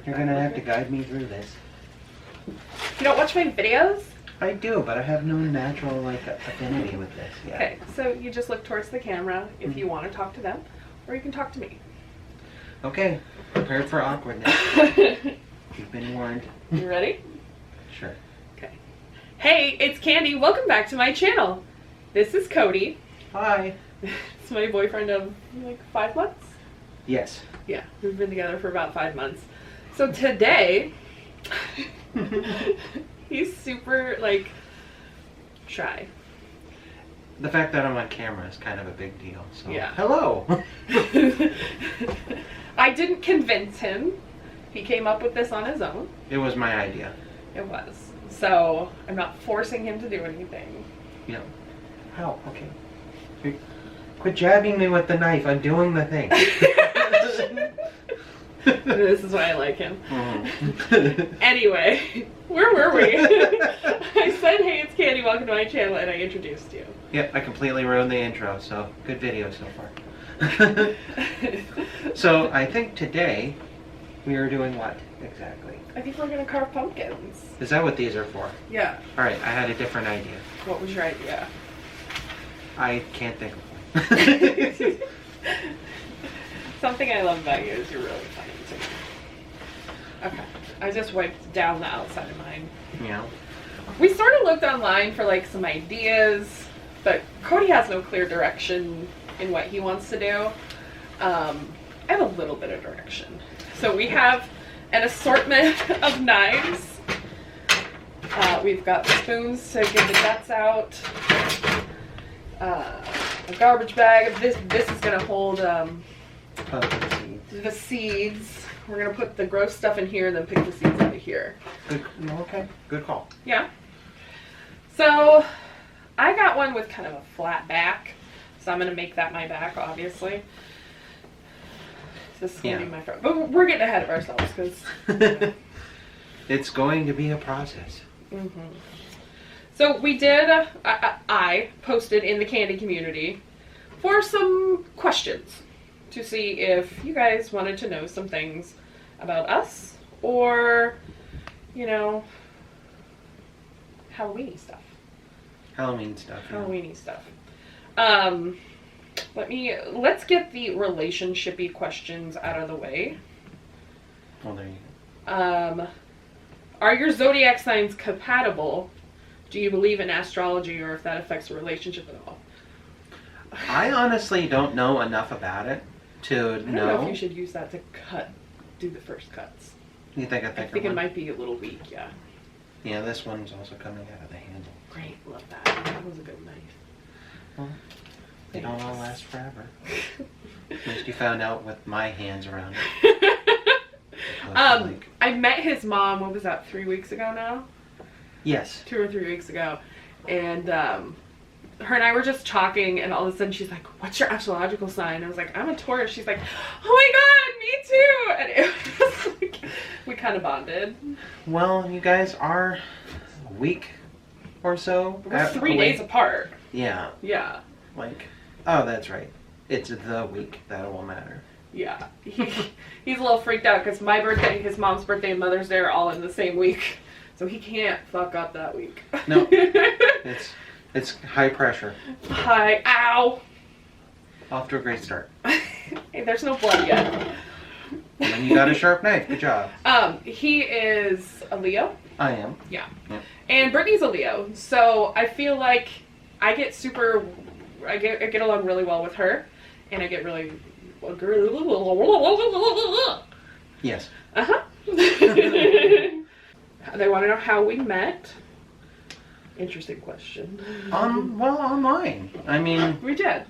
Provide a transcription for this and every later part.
You're gonna have to guide me through this. You don't watch my videos? I do, but I have no natural affinity with this yet. Okay, so you just look towards the camera if you want to talk to them, or you can talk to me. Okay, prepared for awkwardness. You've been warned. You ready? Sure. Okay. Hey, it's Kandy. Welcome back to my channel. This is Cody. Hi. It's my boyfriend of like 5 months. Yes. Yeah, we've been together for about 5 months. So today, he's super like shy. The fact that I'm on camera is kind of a big deal. So. Yeah. Hello. I didn't convince him. He came up with this on his own. It was my idea. It was. So I'm not forcing him to do anything. Yeah. How? Okay. Quit jabbing me with the knife. I'm doing the thing. This is why I like him. Mm-hmm. Anyway, where were we? I said, hey, it's Kandy, welcome to my channel, and I introduced you. Yep, I completely ruined the intro, so good video so far. So I think today we are doing what exactly? I think we're going to carve pumpkins. Is that what these are for? Yeah. Alright, I had a different idea. What was your idea? I can't think of one. Something I love about you is you're really funny to me. Okay. I just wiped down the outside of mine. Yeah. We sort of looked online for like some ideas, but Cody has no clear direction in what he wants to do. I have a little bit of direction. So we have an assortment of knives. We've got spoons to get the guts out. A garbage bag. This is gonna hold the seeds. We're gonna put the gross stuff in here and then pick the seeds out of here. Good. Okay. Good call. Yeah. So I got one with kind of a flat back, so I'm gonna make that my back, obviously. This is gonna be my front, but we're getting ahead of ourselves because it's going to be a process. Mm-hmm. So we did. I posted in the Kandy community for some questions to see if you guys wanted to know some things about us or, you know, Halloweeny stuff. Halloween stuff. Yeah. Halloweeny stuff. Let's get the relationshipy questions out of the way. Well, there you go. Are your zodiac signs compatible? Do you believe in astrology or if that affects a relationship at all? I honestly don't know enough about it to I don't know if you should use that to do the first cuts. You think I think it might be a little weak, yeah. Yeah, this one's also coming out of the handle. Great, love that. That was a good knife. Well, they don't all last forever. At least you found out with my hands around it. I met his mom, what was that, 3 weeks ago now? Yes. 2 or 3 weeks ago. And her and I were just talking, and all of a sudden she's like, what's your astrological sign? I was like, I'm a Taurus. She's like, oh my god, me too! And it was like, we kind of bonded. Well, you guys are a week or so. We're 3 days apart. Yeah. Yeah. Like, oh, that's right. It's the week that will matter. Yeah. He's a little freaked out because my birthday, his mom's birthday, and Mother's Day are all in the same week. So he can't fuck up that week. No. It's high pressure. Hi. Ow. Off to a great start. Hey, there's no blood yet. And then you got a sharp knife. Good job. He is a Leo. I am. Yeah. Yep. And Brittany's a Leo. So I feel like I get along really well with her. And I get really... Yes. Uh-huh. They want to know how we met. Interesting question. Well, online. I mean... We did.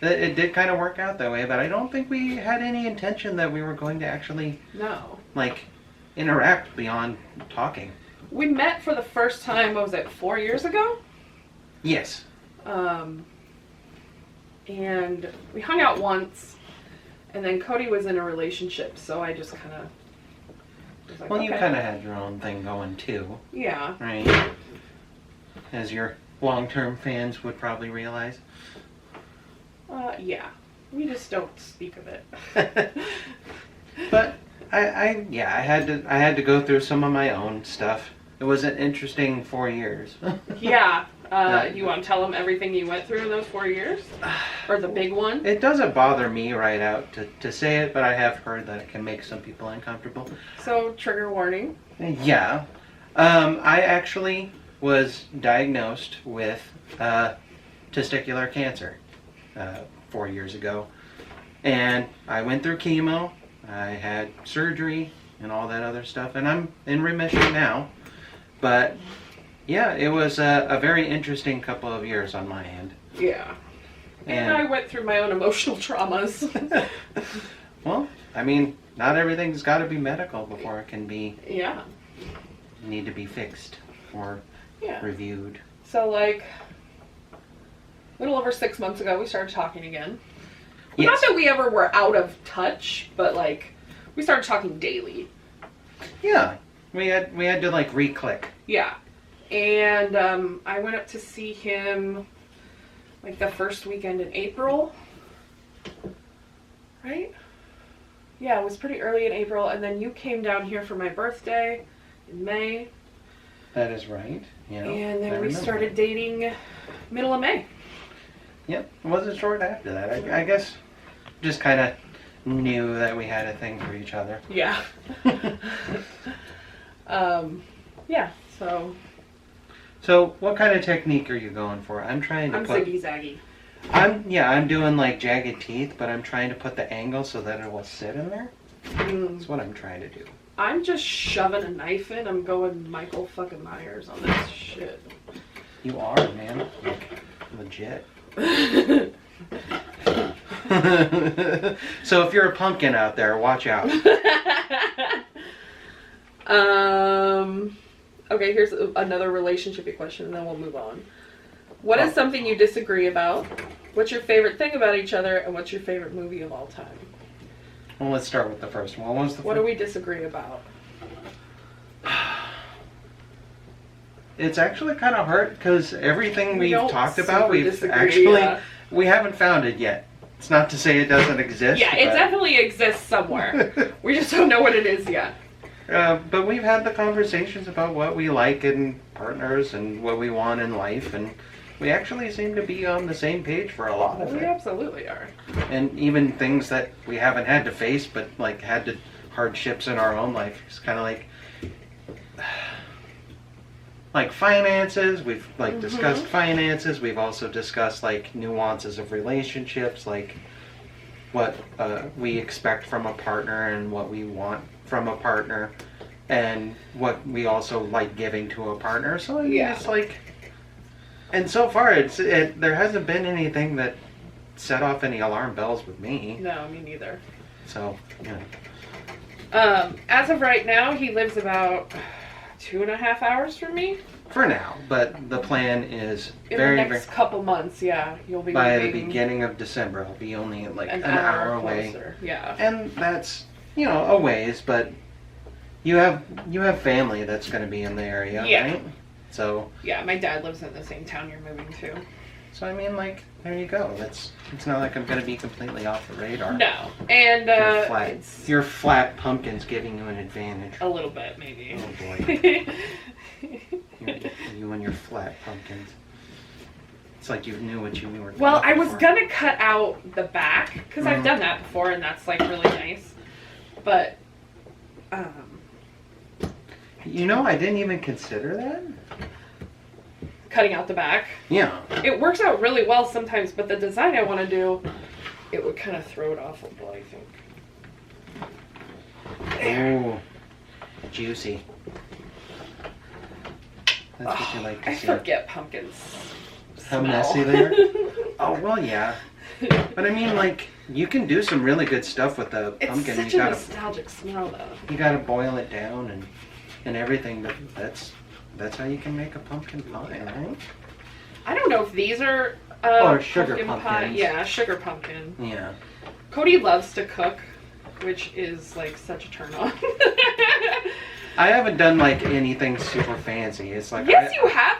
It did kind of work out that way, but I don't think we had any intention that we were going to actually... No. Like, interact beyond talking. We met for the first time, what was it, 4 years ago? Yes. And we hung out once, and then Cody was in a relationship, so I just kind of was like, well, okay. you kind of had your own thing going too. Yeah. Right? As your long-term fans would probably realize. Yeah. We just don't speak of it. But I had to go through some of my own stuff. It was an interesting 4 years. Yeah. You want to tell them everything you went through in those 4 years? Or the big one? It doesn't bother me right out to say it, but I have heard that it can make some people uncomfortable. So, trigger warning. Yeah. I actually was diagnosed with testicular cancer 4 years ago. And I went through chemo, I had surgery and all that other stuff, and I'm in remission now. But yeah, it was a very interesting couple of years on my end. Yeah. And I went through my own emotional traumas. Well, I mean, not everything's got to be medical before it can be. Yeah. Need to be fixed or reviewed. So, like, a little over 6 months ago, we started talking again. Well, yes. Not that we ever were out of touch, but, like, we started talking daily. Yeah. We had to, like, re-click. Yeah. And I went up to see him, like, the first weekend in April. Right? Yeah, it was pretty early in April. And then you came down here for my birthday in May. That is right. Yeah. And then we started dating middle of May. Yep. It wasn't short after that. I guess just kind of knew that we had a thing for each other. Yeah. Yeah, so. So what kind of technique are you going for? I'm trying to I'm ziggy-zaggy. I'm doing like jagged teeth, but I'm trying to put the angle so that it will sit in there. That's what I'm trying to do. I'm just shoving a knife in. I'm going Michael fucking Myers on this shit. You are, man. Like, legit. So if you're a pumpkin out there, watch out. Okay, here's another relationship question, and then we'll move on. What is something you disagree about? What's your favorite thing about each other? And what's your favorite movie of all time? Well, let's start with the first one. What do we disagree about? It's actually kind of hard because everything we've talked about, we haven't found it yet. It's not to say it doesn't exist. Yeah, it definitely exists somewhere. We just don't know what it is yet. But we've had the conversations about what we like in partners and what we want in life, and we actually seem to be on the same page for a lot of it. We absolutely are. And even things that we haven't had to face, but like had to hardships in our own life. It's kind of like finances. We've like discussed finances. We've also discussed like nuances of relationships, like what we expect from a partner and what we want from a partner, and what we also like giving to a partner. So I mean, it's like, and so far there hasn't been anything that set off any alarm bells with me. No, me neither. So, as of right now, he lives about 2.5 hours from me. For now, but the plan is in the next couple months. Yeah, you'll be by the beginning of December. I'll be only like an hour away. Yeah, and that's a ways, but you have family that's going to be in the area, right? So yeah, my dad lives in the same town you're moving to. So I mean, like, there you go. It's not like I'm going to be completely off the radar. No, and your flat pumpkin's giving you an advantage. A little bit, maybe. Oh boy. You and your flat pumpkins. It's like you knew what you were. Well, I was gonna cut out the back because I've done that before, and that's like really nice. But, I didn't even consider that. Cutting out the back. Yeah. It works out really well sometimes, but the design I want to do, it would kind of throw it off a little, I think. Oh, juicy. That's what you like to see. I forget pumpkins. How messy they are? Oh, well, yeah. But I mean, like, you can do some really good stuff with the pumpkin. It's such a nostalgic smell, though. You gotta boil it down and everything, but that's how you can make a pumpkin pie, right? I don't know if these are sugar pumpkins. Pie. Yeah, sugar pumpkin. Yeah. Cody loves to cook, which is like such a turn on. I haven't done like anything super fancy. It's like yes, you have.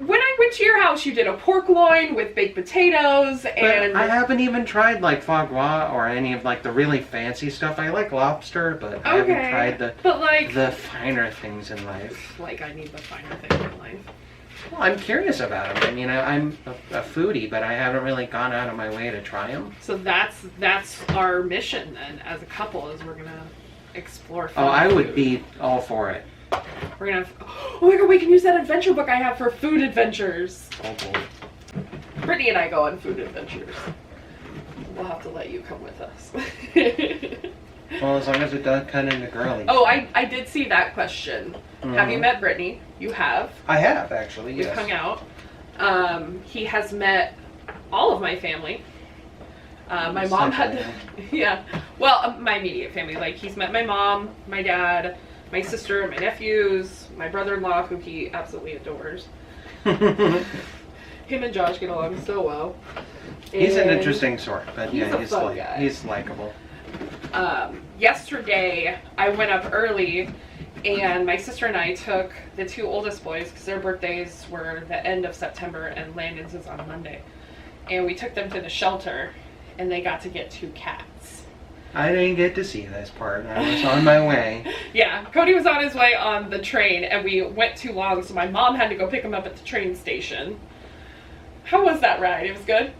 When I went to your house, you did a pork loin with baked potatoes, and But I haven't even tried like foie gras or any of like the really fancy stuff. I like lobster, but I haven't tried but like the finer things in life. like I need the finer things in life. Well, I'm curious about them. I mean, I'm a foodie, but I haven't really gone out of my way to try them. So that's our mission then, as a couple, is we're gonna explore food. Oh, I would be all for it. We're gonna oh my god, we can use that adventure book I have for food adventures. Oh boy. Brittany and I go on food adventures. We'll have to let you come with us. Well, as long as it does cut into girly. Oh, I did see that question. Have you met Brittany? You have. I have, actually, We've yes. hung out. He has met all of my family. My mom had, yeah. Well, my immediate family. Like, he's met my mom, my dad, my sister, my nephews, my brother-in-law, who he absolutely adores. Him and Josh get along so well. He's an And interesting sort, but he's yeah, a fun guy. he's likable. Yesterday, I went up early, and my sister and I took the two oldest boys, because their birthdays were the end of September, and Landon's is on Monday. And we took them to the shelter, and they got to get 2 cats. I didn't get to see this part. I was on my way. Yeah, Cody was on his way on the train, and we went too long, so my mom had to go pick him up at the train station. How was that ride? It was good?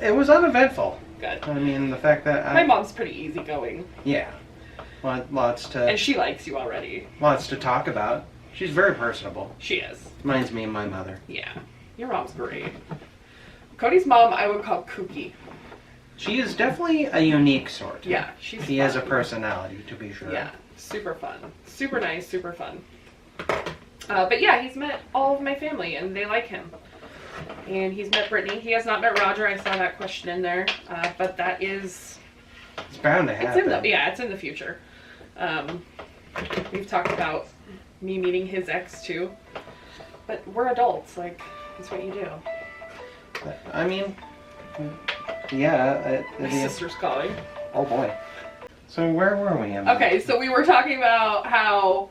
It was uneventful. Good. I mean, the fact that My mom's pretty easygoing. Yeah. Lots And she likes you already. Lots to talk about. She's very personable. She is. Reminds me of my mother. Yeah. Your mom's great. Cody's mom, I would call kooky. She is definitely a unique sort. Yeah, she's She has a fun. personality, to be sure. Yeah, super fun. Super nice, super fun. But yeah, he's met all of my family, and they like him. And he's met Brittany. He has not met Roger. I saw that question in there. But that is... It's bound to happen. It's in the future. We've talked about me meeting his ex, too. But we're adults. Like, that's what you do. I mean, yeah. My sister's calling. Oh, boy. So where were we? Okay, so we were talking about how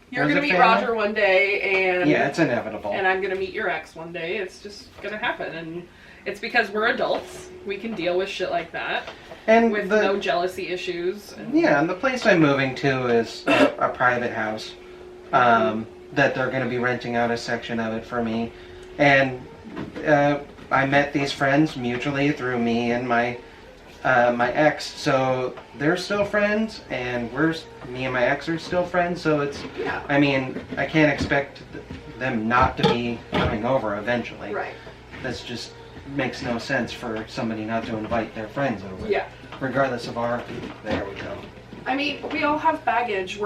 you're Was going to it meet family? Roger one day, and Yeah, it's inevitable. and I'm going to meet your ex one day. It's just going to happen, and it's because we're adults. We can deal with shit like that And with no jealousy issues. And Yeah, and the place I'm moving to is a private house that they're going to be renting out a section of it for me. And I met these friends mutually through me and my ex, so they're still friends, and me and my ex are still friends. So it's, yeah, I mean, I can't expect them not to be coming over eventually. right. That's just makes no sense for somebody not to invite their friends over. Yeah. Regardless of our, there we go. I mean, we all have baggage.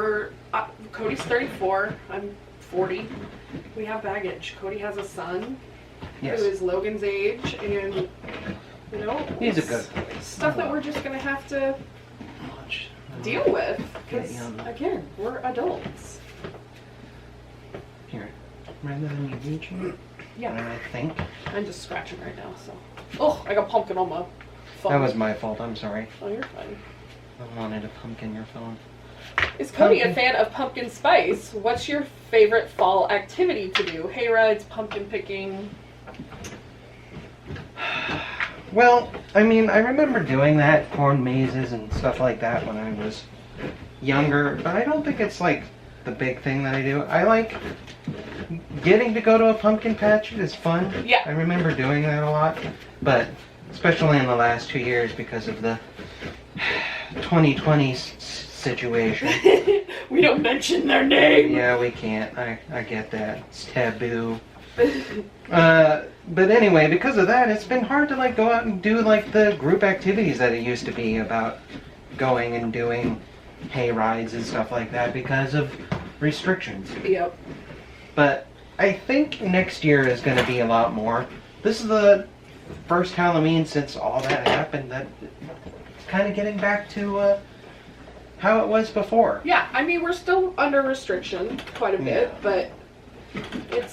Cody's 34. I'm 40. We have baggage. Cody has a son Yes. who is Logan's age, and you know, He's a it's good boy. stuff that we're just gonna have to deal with because again, we're adults. Here, rather than you reaching, Yeah, I think. I'm just scratching right now. So, oh, I got pumpkin on my phone. That was my fault, I'm sorry. Oh, you're fine. I wanted to pumpkin your phone. Is Cody a fan of pumpkin spice? What's your favorite fall activity to do? Hay rides, pumpkin picking. Well, I mean, I remember doing that, corn mazes and stuff like that when I was younger, but I don't think it's like the big thing that I do. I like getting to go to a pumpkin patch is fun. Yeah. I remember doing that a lot, but especially in the last 2 years because of the 2020 situation. We don't mention their name. Yeah, we can't. I get that. It's taboo. But anyway, because of that, it's been hard to like go out and do like the group activities that it used to be about going and doing hay rides and stuff like that because of restrictions. Yep. But I think next year is going to be a lot more. This is the first Halloween since all that happened that it's kind of getting back to how it was before. Yeah, I mean, we're still under restriction quite a bit, Yeah. but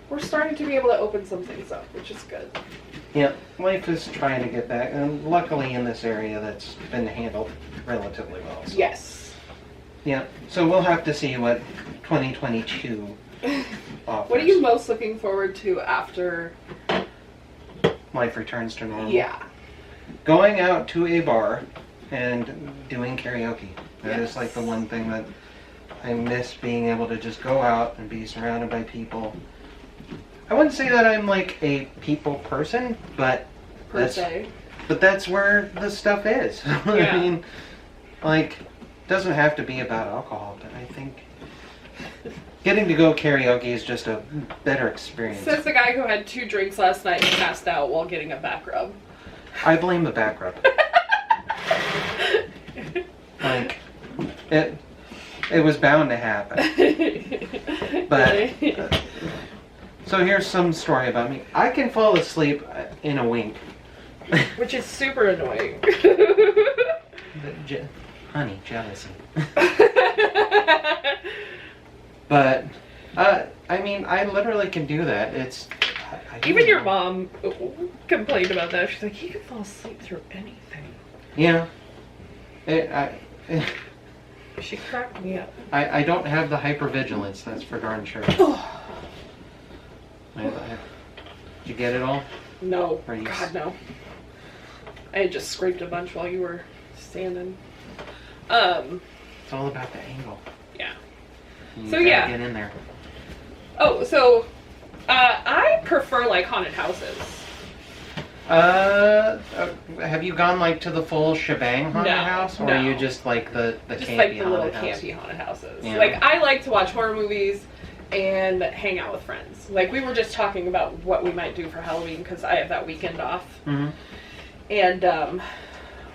we're starting to be able to open some things up, which is good. Yeah, life is trying to get back, and luckily in this area that's been handled relatively well. So. Yes. Yeah, so we'll have to see what 2022 offers. What are you most looking forward to after? Life returns to normal. Yeah. Going out to a bar and doing karaoke. That is Yes. like the one thing that I miss, being able to just go out and be surrounded by people. I wouldn't say that I'm like a people person, but Per se. that's where the stuff is. Yeah. I mean, like, it doesn't have to be about alcohol, but I think getting to go karaoke is just a better experience. Says the guy who had 2 drinks last night and passed out while getting a back rub. I blame the back rub. Like, it was bound to happen. But so here's some story about me. I can fall asleep in a wink. Which is super annoying. Honey, jealousy. But I mean, I literally can do that. Even your mom complained about that. She's like, he can fall asleep through anything. Yeah. She cracked me up. I don't have the hypervigilance, that's for darn sure. Did you get it all? No. Or God, no. I had just scraped a bunch while you were standing. It's all about the angle. Yeah. You So, gotta yeah. get in there. Oh, so I prefer like haunted houses. Have you gone like to the full shebang haunted No, house, or no. are you just like the Just campy like the little haunted house? campy haunted houses. Yeah. Like I like to watch horror movies and hang out with friends. Like we were just talking about what we might do for Halloween because I have that weekend off. Mm-hmm. And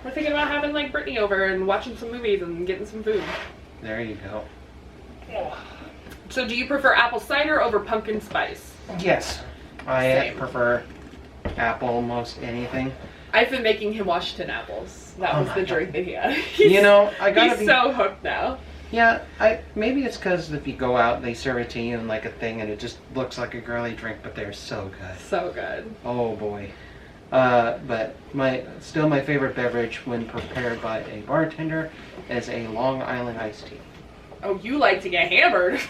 we're thinking about having like Brittany over and watching some movies and getting some food. There you go. So do you prefer apple cider over pumpkin spice? Yes, I Same. prefer apple most anything. I've been making him Washington apples. That Oh was my the God. drink that he had. You know, I gotta He's be. so hooked now. Yeah, maybe it's because if you go out, they serve it to you in like a thing, and it just looks like a girly drink, but they're so good. So good. Oh boy. But my favorite beverage when prepared by a bartender is a Long Island iced tea. Oh, you like to get hammered.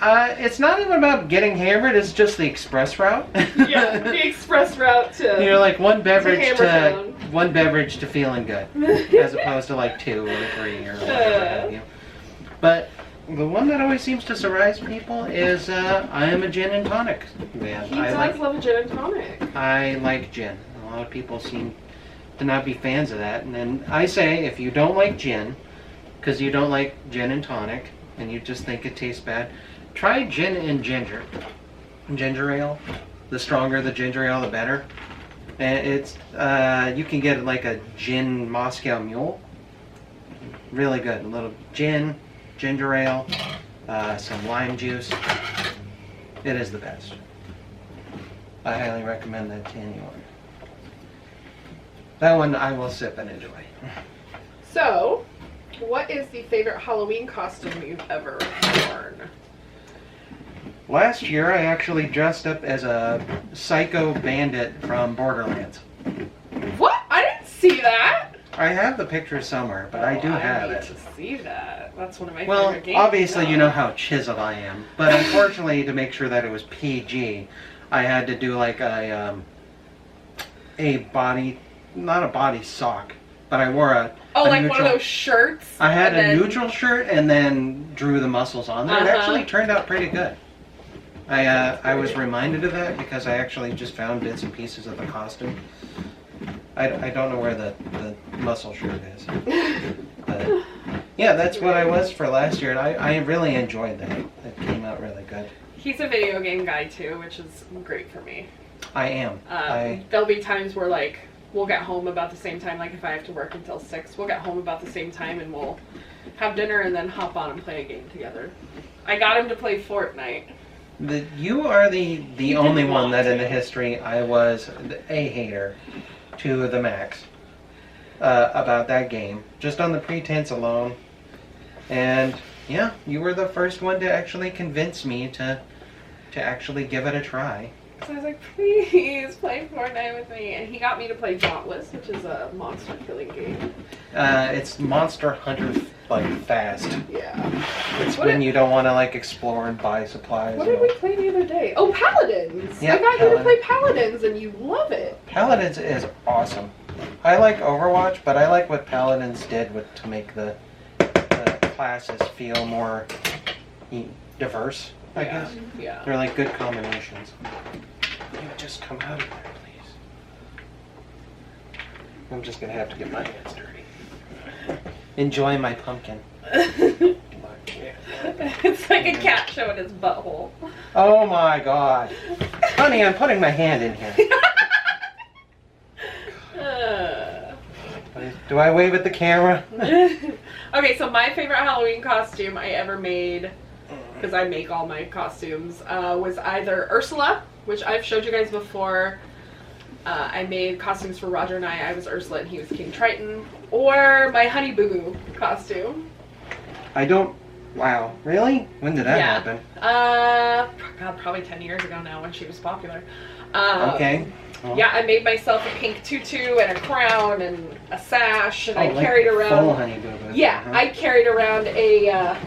It's not even about getting hammered, it's just the express route. Yeah, the express route to. You're like one beverage hammer down. to feeling good, as opposed to like 2 or 3 or whatever have you. But the one that always seems to surprise people is I am a gin and tonic man. He does love a gin and tonic. I like gin. A lot of people seem to not be fans of that, and then I say if you don't like gin, because you don't like gin and tonic, and you just think it tastes bad, try gin and ginger. Ginger ale. The stronger the ginger ale, the better. And it's you can get like a gin Moscow Mule. Really good. A little gin, ginger ale, some lime juice. It is the best. I highly recommend that to anyone. That one I will sip and enjoy. So, what is the favorite Halloween costume you've ever worn? Last year I actually dressed up as a psycho bandit from Borderlands. What? I didn't see that. I have the picture somewhere, but I do have need it. to see that. That's one of my Well, favorite games. obviously you know how chiseled I am, but unfortunately to make sure that it was PG, I had to do like a body, not a body sock, but I wore a like neutral, one of those shirts. I had and a then- neutral shirt and then drew the muscles on there. It actually turned out pretty good. I was reminded of that because I actually just found bits and pieces of the costume. I don't know where the muscle shirt is. But yeah, that's what I was for last year, and I really enjoyed that. It came out really good. He's a video game guy too, which is great for me. I am. There'll be times where like we'll get home about the same time. Like if I have to work until 6, we'll get home about the same time and we'll have dinner and then hop on and play a game together. I got him to play Fortnite. You are the only one that in the history I was a hater to the max about that game, just on the pretense alone. And yeah, you were the first one to actually convince me to actually give it a try. So I was like, please play Fortnite with me. And he got me to play Dauntless, which is a monster killing game. It's Monster Hunter like fast. Yeah. It's when you don't want to like explore and buy supplies. What did we play the other day? Oh, Paladins! Yeah, I got you to play Paladins and you love it. Paladins is awesome. I like Overwatch, but I like what Paladins did to make the classes feel more diverse, I guess. Yeah. They're like good combinations. You just come out of there, please. I'm just gonna have to get my hands dirty. Enjoy my pumpkin. It's like a cat showing his butthole. Oh my god. Honey, I'm putting my hand in here. Do I wave at the camera? Okay, so my favorite Halloween costume I ever made, because I make all my costumes, was either Ursula, which I've showed you guys before. I made costumes for Roger and I was Ursula and he was King Triton. Or my Honey Boo Boo costume. Wow, really? When did that happen? God, probably 10 years ago now when she was popular. Okay. Well, yeah, I made myself a pink tutu and a crown and a sash, and I like carried around. Full Honey Boo Boo. Yeah, I carried around a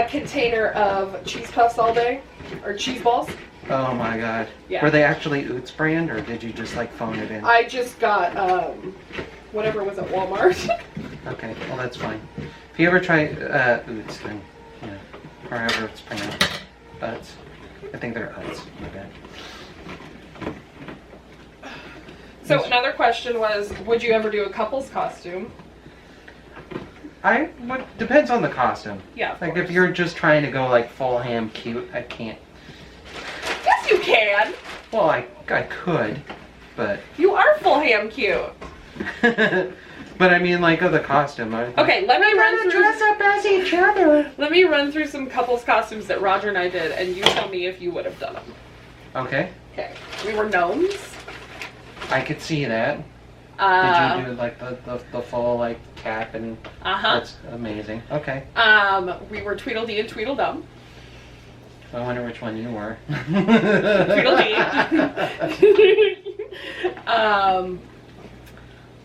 container of cheese puffs all day, or cheese balls. Oh my god. Yeah. Were they actually Oots brand, or did you just like phone it in? I just got whatever was at Walmart. Okay, well that's fine. If you ever try Oots, then or however it's pronounced, Uts. I think they're Uts. My bad. So another question was, would you ever do a couple's costume? Depends on the costume. Yeah. Like if you're just trying to go like full ham cute, I can't. Yes, you can. Well, I could, but. You are full ham cute. But I mean, like, of the costume. Okay, let me run through. Dress up as each other. Let me run through some couples costumes that Roger and I did, and you tell me if you would have done them. Okay. Okay. We were gnomes. I could see that. Did you do like the full like cap and? That's amazing. Okay. We were Tweedledee and Tweedledum. I wonder which one you were. Tweedledee.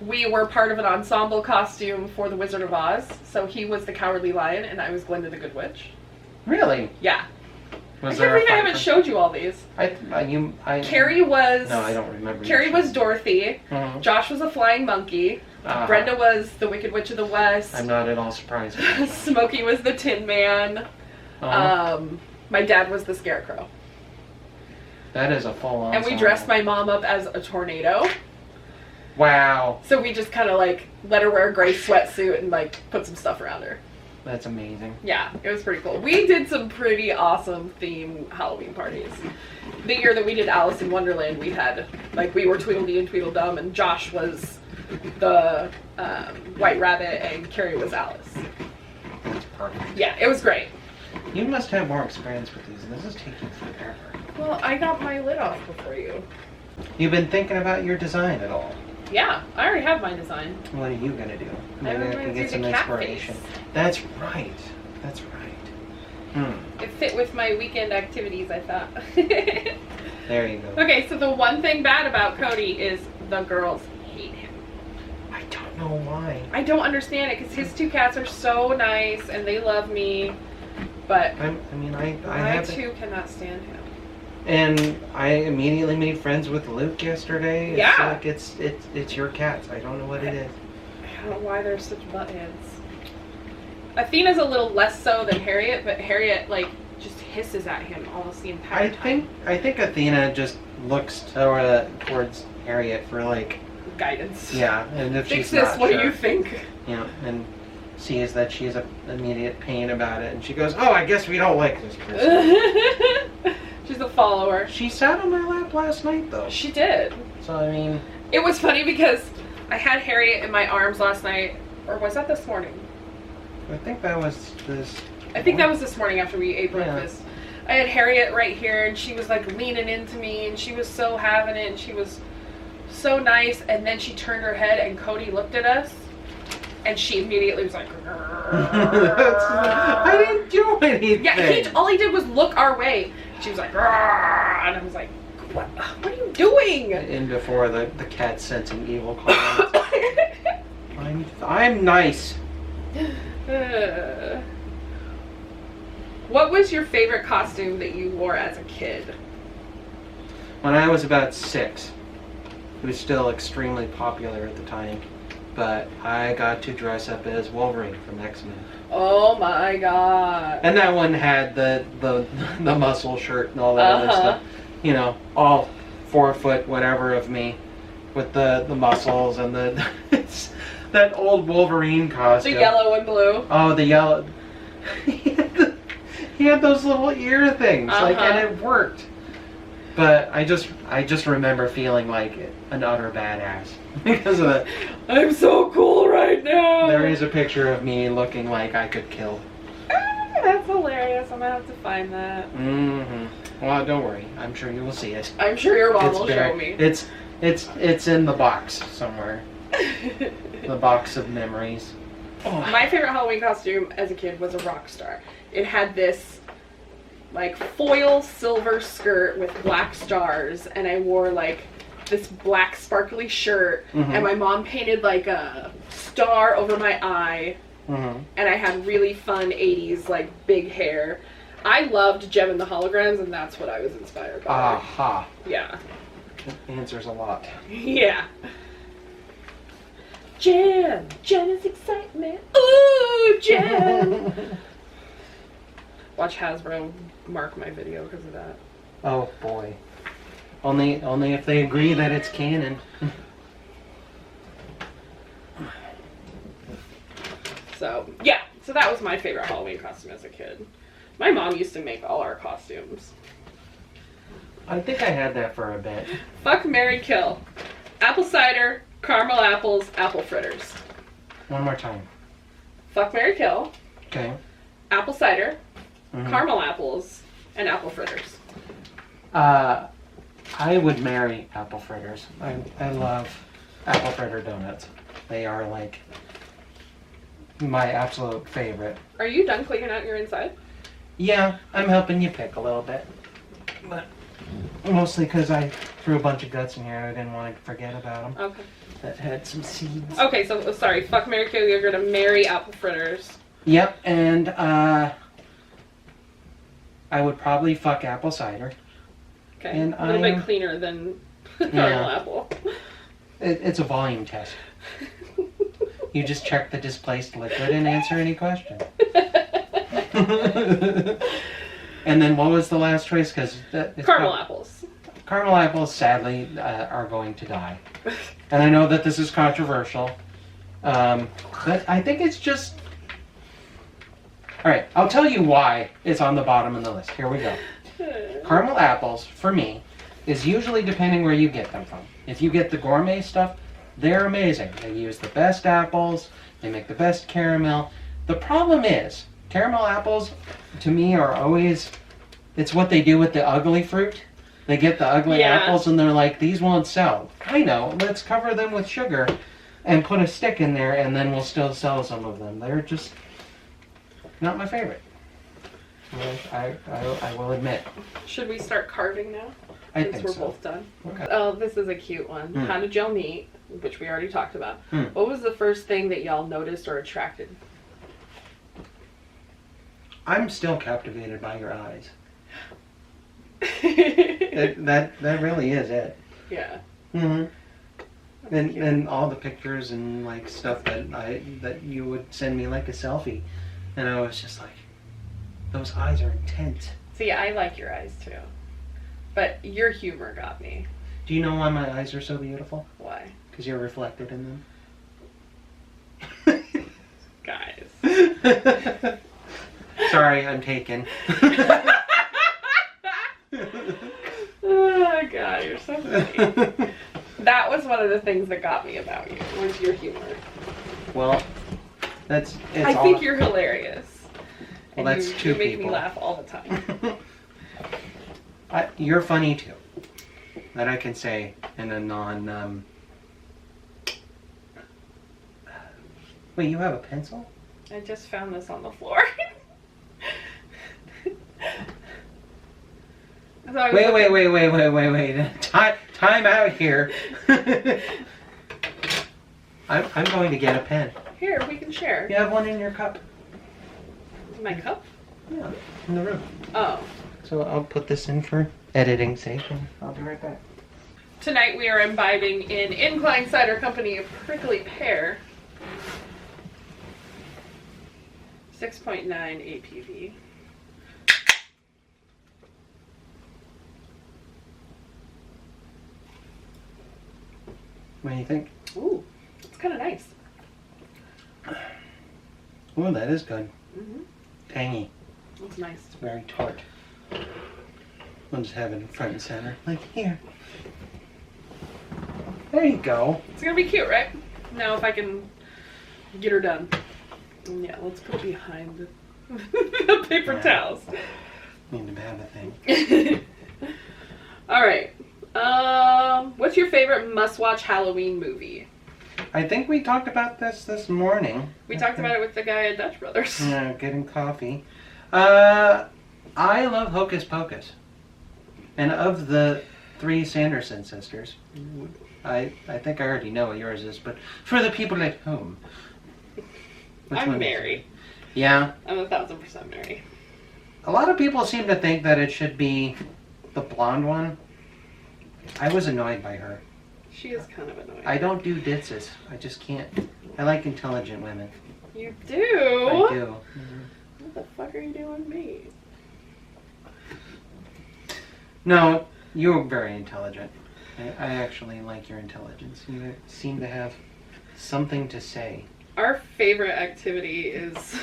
We were part of an ensemble costume for the Wizard of Oz. So he was the Cowardly Lion, and I was Glinda the Good Witch. Really? Yeah. Was I can't believe I haven't showed you all these. Carrie was. No, I don't remember. Carrie was Dorothy. Mm-hmm. Josh was a flying monkey. Brenda was the Wicked Witch of the West. I'm not at all surprised. Smokey was the Tin Man. My dad was the Scarecrow. That is a full on. And we dressed my mom up as a tornado. Wow. So we just kind of like let her wear a gray sweatsuit and like put some stuff around her. That's amazing. Yeah, it was pretty cool. We did some pretty awesome theme Halloween parties. The year that we did Alice in Wonderland, we had, like, we were Tweedledee and Tweedledum, and Josh was the White Rabbit, and Carrie was Alice. That's perfect. Yeah, it was great. You must have more experience with these. This is taking forever. Well, I got my lid off before you. You've been thinking about your design at all? Yeah, I already have my design. What are you gonna do? Maybe I can get some the cat inspiration. face. That's right. That's right. It fit with my weekend activities, I thought. There you go. Okay, so the one thing bad about Cody is the girls hate him. I don't know why. I don't understand it, because his two cats are so nice and they love me, but I too cannot stand him. And I immediately made friends with Luke yesterday. It's yeah. like it's your cats. I don't know what it is. I don't know why they're such butt heads. Athena's a little less so than Harriet, but Harriet like just hisses at him almost the entire time. I think Athena just looks towards Harriet for like guidance. Yeah, and if Fix she's this, not what sure, do you think? Yeah, and sees that she's an immediate pain about it, and she goes, "Oh, I guess we don't like this person." She's a follower. She sat on my lap last night, though. She did. So I mean, it was funny because I had Harriet in my arms last night, or was that this morning? I think that was this. I think that was this morning after we ate breakfast. Yeah. I had Harriet right here, and she was like leaning into me, and she was so having it, and she was so nice. And then she turned her head, and Cody looked at us, and she immediately was like, I didn't do anything. Yeah, all he did was look our way. She was like, and I was like, what are you doing? And before the cat sensing evil comments. I'm nice. What was your favorite costume that you wore as a kid? When I was about 6, it was still extremely popular at the time, but I got to dress up as Wolverine from X-Men. Oh my god. And that one had the muscle shirt and all that other stuff. You know, all 4 foot whatever of me with the muscles and the it's that old Wolverine costume. The yellow and blue. Oh, the yellow. He had those little ear things, like, and it worked. But I just remember feeling like an utter badass because of that. I'm so cool right now. There is a picture of me looking like I could kill. That's hilarious. I'm gonna have to find that. Mm-hmm. Well, don't worry. I'm sure you will see it. I'm sure your mom will show me. It's in the box somewhere. The box of memories. Oh. My favorite Halloween costume as a kid was a rock star. It had this like foil silver skirt with black stars, and I wore like this black sparkly shirt, and my mom painted like a star over my eye, and I had really fun 80s like big hair. I loved Gem and the Holograms, and that's what I was inspired by. Aha. Yeah. That answers a lot. Yeah. Gem is excitement. Ooh, Gem. Watch Hasbro mark my video because of that. Oh boy. Only if they agree that it's canon. So yeah, so that was my favorite Halloween costume as a kid. My mom used to make all our costumes. I think I had that for a bit. Fuck, marry, kill. Apple cider, caramel apples, apple fritters. One more time. Fuck, marry, kill. Okay. Apple cider, caramel apples, and apple fritters. I would marry apple fritters. I love apple fritter donuts. They are like my absolute favorite. Are you done cleaning out your inside? Yeah, I'm helping you pick a little bit. But mostly because I threw a bunch of guts in here. I didn't want to forget about them. Okay. That had some seeds. Okay, so sorry. Fuck, marry, kill. You're gonna marry apple fritters. Yep, and I would probably fuck apple cider. Okay. And a little bit cleaner than caramel apple. It's a volume test. You just check the displaced liquid and answer any question. And then what was the last choice? Because caramel apples. Caramel apples, sadly, are going to die. And I know that this is controversial, but I think it's just... All right, I'll tell you why it's on the bottom of the list. Here we go. Caramel apples, for me, is usually depending where you get them from. If you get the gourmet stuff, they're amazing. They use the best apples. They make the best caramel. The problem is, caramel apples, to me, are always... It's what they do with the ugly fruit. They get the ugly apples and they're like, these won't sell. I know, let's cover them with sugar and put a stick in there and then we'll still sell some of them. They're just not my favorite. I will admit. Should we start carving now? I Since think we're so. both done. Okay. Oh, this is a cute one. How did y'all meet? Which we already talked about. What was the first thing that y'all noticed or attracted? I'm still captivated by your eyes. That really is it. Yeah. And all the pictures and like stuff that you would send me like a selfie, and I was just like, those eyes are intense. See, I like your eyes too, but your humor got me. Do you know why my eyes are so beautiful? Why? Because you're reflected in them. Guys. Sorry, I'm taken. Oh God, you're so funny. That was one of the things that got me about you, was your humor. Well, I think you're hilarious. Well, and that's you two make people. me laugh all the time. You're funny too. That I can say in a non. Wait, you have a pencil? I just found this on the floor. Wait. Time out here. I'm going to get a pen. Here, we can share. You have one in your cup. My cup? Yeah, in the room. Oh. So I'll put this in for editing sake, and I'll be right back. Tonight we are imbibing in Incline Cider Company Prickly Pear. 6.9 APV. What do you think? Ooh, it's kind of nice. Oh, that is good. Mm-hmm. Tangy. It's nice. It's very tart. I'll just have it in front and center. Like, here. There you go. It's gonna be cute, right? Now if I can get her done. And yeah, let's put it behind the paper towels. Need to have a thing. Alright. What's your favorite must-watch Halloween movie? I think we talked about this morning. We talked about it with the guy at Dutch Brothers. Yeah, getting coffee. I love Hocus Pocus. And of the 3 Sanderson sisters, I think I already know what yours is, but for the people at home. I'm Mary. Yeah. I'm 1000% Mary. A lot of people seem to think that it should be the blonde one. I was annoyed by her. She is kind of annoying. I don't do ditzes. I just can't. I like intelligent women. You do? I do. What the fuck are you doing me? No, you're very intelligent. I actually like your intelligence. You seem to have something to say. Our favorite activity is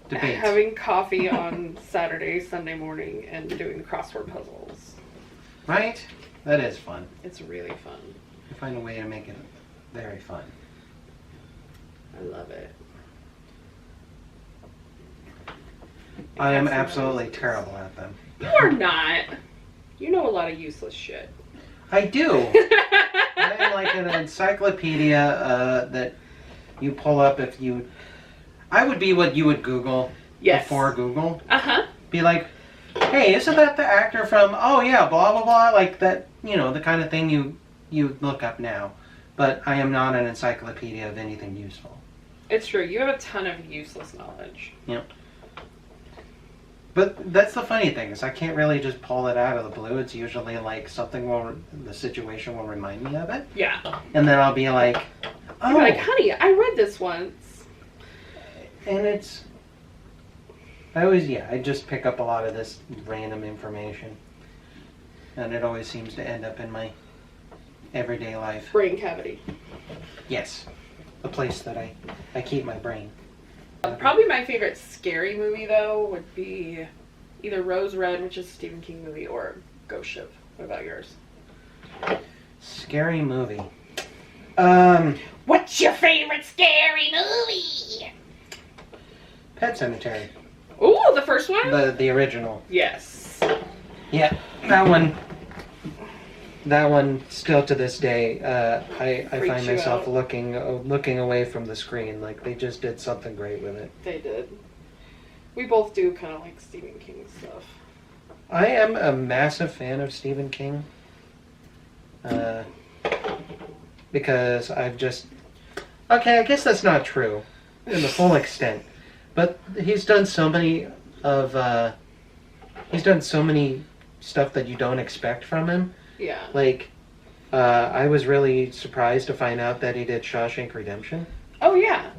Debates. having coffee on Saturday, Sunday morning, and doing crossword puzzles. Right? That is fun. It's really fun. You find a way to make it very fun. I love it. I am absolutely terrible at them. You are not. You know a lot of useless shit. I do. I am like an encyclopedia that you pull up if you... I would be what you would Google before Google. Uh-huh. Be like, hey, isn't that the actor from, oh yeah, blah, blah, blah, like that, you know, the kind of thing you look up now. But I am not an encyclopedia of anything useful. It's true. You have a ton of useless knowledge. Yep. But that's the funny thing, is I can't really just pull it out of the blue. It's usually like the situation will remind me of it. Yeah. And then I'll be like, oh. You're like, honey, I read this once. And it's... I just pick up a lot of this random information. And it always seems to end up in my everyday life. Brain cavity. Yes. The place that I keep my brain. Probably my favorite scary movie, though, would be either Rose Red, which is a Stephen King movie, or Ghost Ship. What about yours? Scary movie. What's your favorite scary movie? Pet Cemetery. Ooh, the first one? The original. Yes. Yeah, that one still to this day, I find myself looking away from the screen, like they just did something great with it. They did. We both do kind of like Stephen King stuff. I am a massive fan of Stephen King. Because I've just... Okay, I guess that's not true in the full extent. But he's done so many stuff that you don't expect from him. Yeah. Like, I was really surprised to find out that he did Shawshank Redemption. Oh, yeah.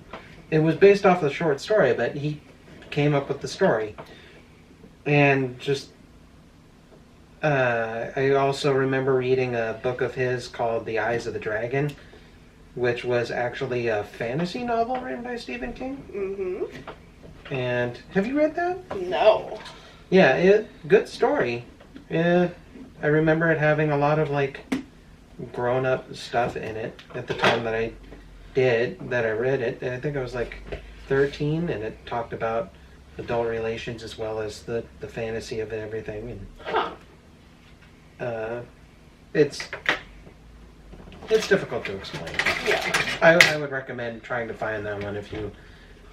It was based off the short story, but he came up with the story. And just... I also remember reading a book of his called The Eyes of the Dragon, which was actually a fantasy novel written by Stephen King. Mm-hmm. And have you read that? No. Yeah, good story. I remember it having a lot of like grown-up stuff in it at the time that I read it. I think I was like 13, and it talked about adult relations as well as the fantasy of everything. And it's difficult to explain. Yeah. I would recommend trying to find that one if you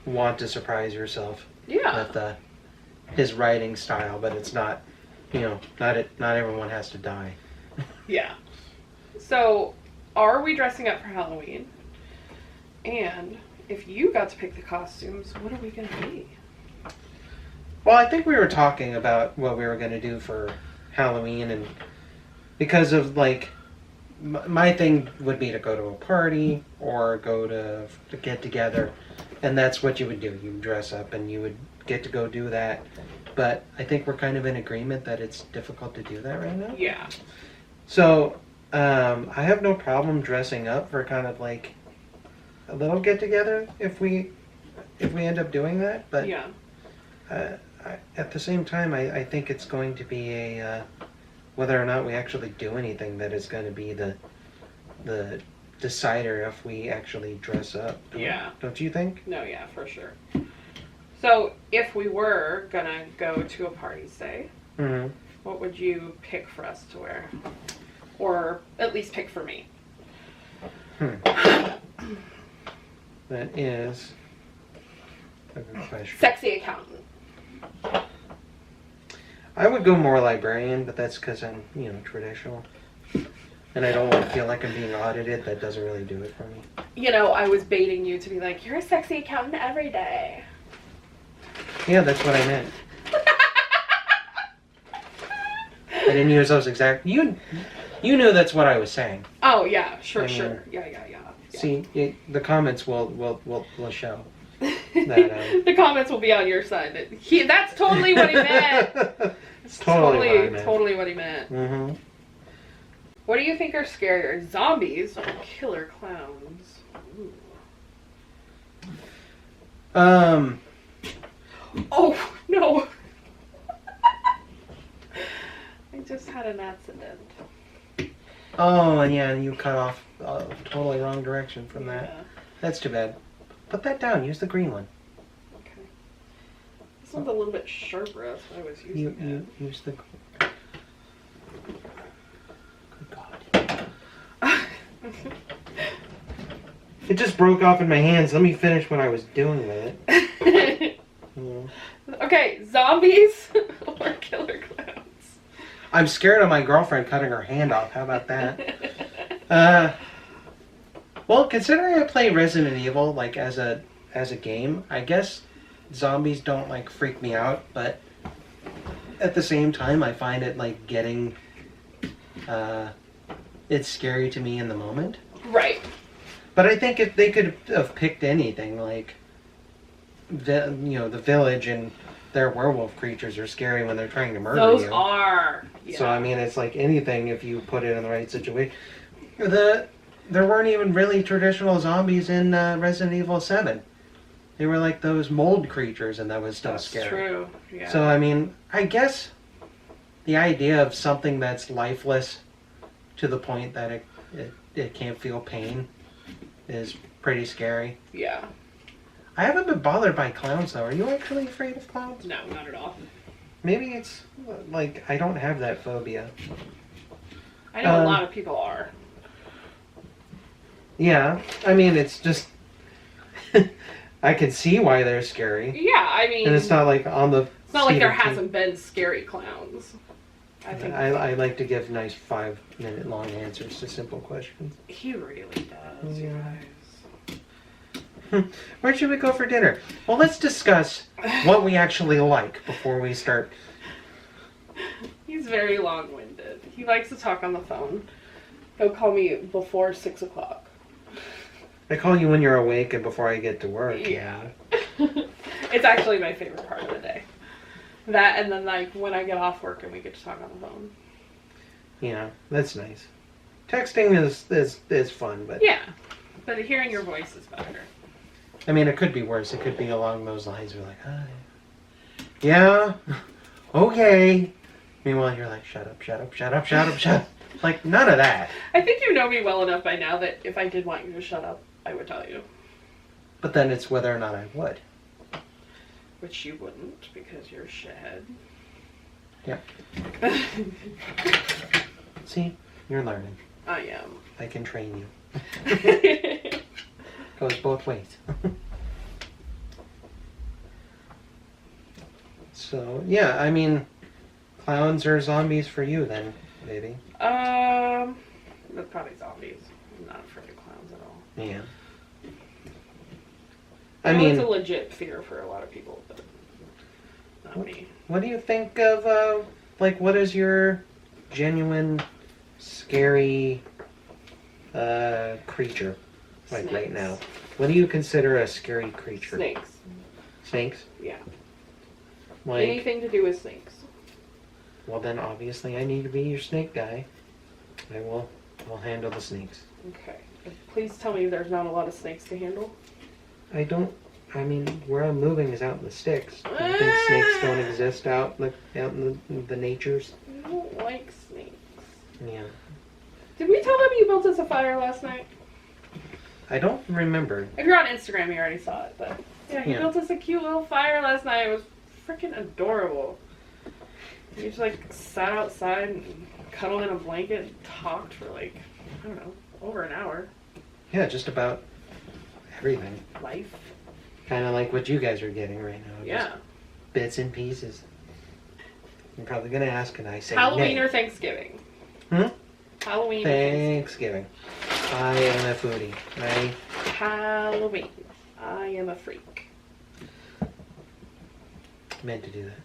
want to surprise yourself. Yeah. With his writing style, but it's not, not everyone has to die. Yeah. So, are we dressing up for Halloween? And if you got to pick the costumes, what are we gonna be? Well, I think we were talking about what we were going to do for Halloween, and because of like my thing would be to go to a party or go to get together, and that's what you would do. You would dress up and you would get to go do that. But I think we're kind of in agreement that it's difficult to do that right now. Yeah. So I have no problem dressing up for kind of like a little get together if we end up doing that. But Yeah. At the same time, I think it's going to be a whether or not we actually do anything that is going to be the decider if we actually dress up. Yeah. Don't you think? No, yeah, for sure. So, if we were gonna go to a party, say, Mm-hmm. what would you pick for us to wear? Or at least pick for me? That is a good question. Sexy accountant. I would go more librarian, but that's because I'm, traditional. And I don't want to feel like I'm being audited. That doesn't really do it for me. You know, I was baiting you to be like, you're a sexy accountant every day. Yeah, that's what I meant. I didn't use those exact... You knew that's what I was saying. Oh, yeah, sure, I mean, sure. Yeah. See, the comments will show. That, the comments will be on your side. That's totally what he meant. It's totally what he meant. Mm-hmm. What do you think are scarier, zombies or killer clowns? Ooh. Oh, no. I just had an accident. Oh, and yeah, you cut off totally wrong direction from that. Yeah. That's too bad. Put that down. Use the green one. Okay. This one's a little bit sharper. That's what I was using. You use the... Good God. It just broke off in my hands. Let me finish what I was doing with it. Yeah. Okay, zombies or killer clowns? I'm scared of my girlfriend cutting her hand off. How about that? Well, considering I play Resident Evil like as a game, I guess zombies don't like freak me out, but at the same time I find it like getting it's scary to me in the moment. Right. But I think if they could have picked anything like the village and their werewolf creatures are scary when they're trying to murder you. Those are. Yeah. So I mean, it's like anything if you put it in the right situation. There weren't even really traditional zombies in Resident Evil 7. They were like those mold creatures, and that was still scary. That's true. Yeah. So I mean, I guess the idea of something that's lifeless to the point that it can't feel pain is pretty scary. Yeah. I haven't been bothered by clowns though. Are you actually afraid of clowns? No, not at all. Maybe it's like I don't have that phobia. I know a lot of people are. Yeah, I mean it's just I can see why they're scary. Yeah, I mean, And it's not like on the. it's not like there hasn't been scary clowns. I think I like to give nice 5-minute long answers to simple questions. he really does. You Yeah. guys. Where should we go for dinner? Well, let's discuss what we actually like before we start. He's very long-winded. He likes to talk on the phone. He'll call me before 6 o'clock. I call you when you're awake and before I get to work. Yeah. It's actually my favorite part of the day. That and then like when I get off work and we get to talk on the phone. Yeah, that's nice. Texting is fun, but Yeah. But hearing your voice is better. I mean, it could be worse. It could be along those lines. We're like, hi. Yeah, okay. Meanwhile, you're like, shut up, shut up, shut up, shut up, shut up. Like, none of that. I think you know me well enough by now that if I did want you to shut up, I would tell you. But then it's whether or not I would. Which you wouldn't, because you're a shithead. Yep. See? You're learning. I am. I can train you. Goes both ways. So, yeah, I mean, clowns or zombies for you then, baby. That's probably zombies. I'm not afraid of clowns at all. Yeah. I mean, it's a legit fear for a lot of people, but not me. What do you think of, like, what is your genuine, scary, creature, like, Snakes. right now? What do you consider a scary creature? Snakes. Snakes? Yeah. Like, Anything to do with snakes. well, then obviously I need to be your snake guy. I'll handle the snakes. Okay. Please tell me there's not a lot of snakes to handle. I mean, where I'm moving is out in the sticks. Do you think snakes don't exist out in the natures? I don't like snakes. Yeah. Did we tell them you built us a fire last night? I don't remember. If you're on Instagram, you already saw it, but yeah, he Yeah. built us a cute little fire last night. It was freaking adorable. He just like sat outside and cuddled in a blanket and talked for like, I don't know, over an hour. Yeah, just about everything. Life. Kind of like what you guys are getting right now. Yeah. Just bits and pieces. I'm probably going to ask, and I say Halloween nay. or Thanksgiving? Hmm? Halloween or Thanksgiving. I am a foodie. Halloween. I am a freak. Meant to do that.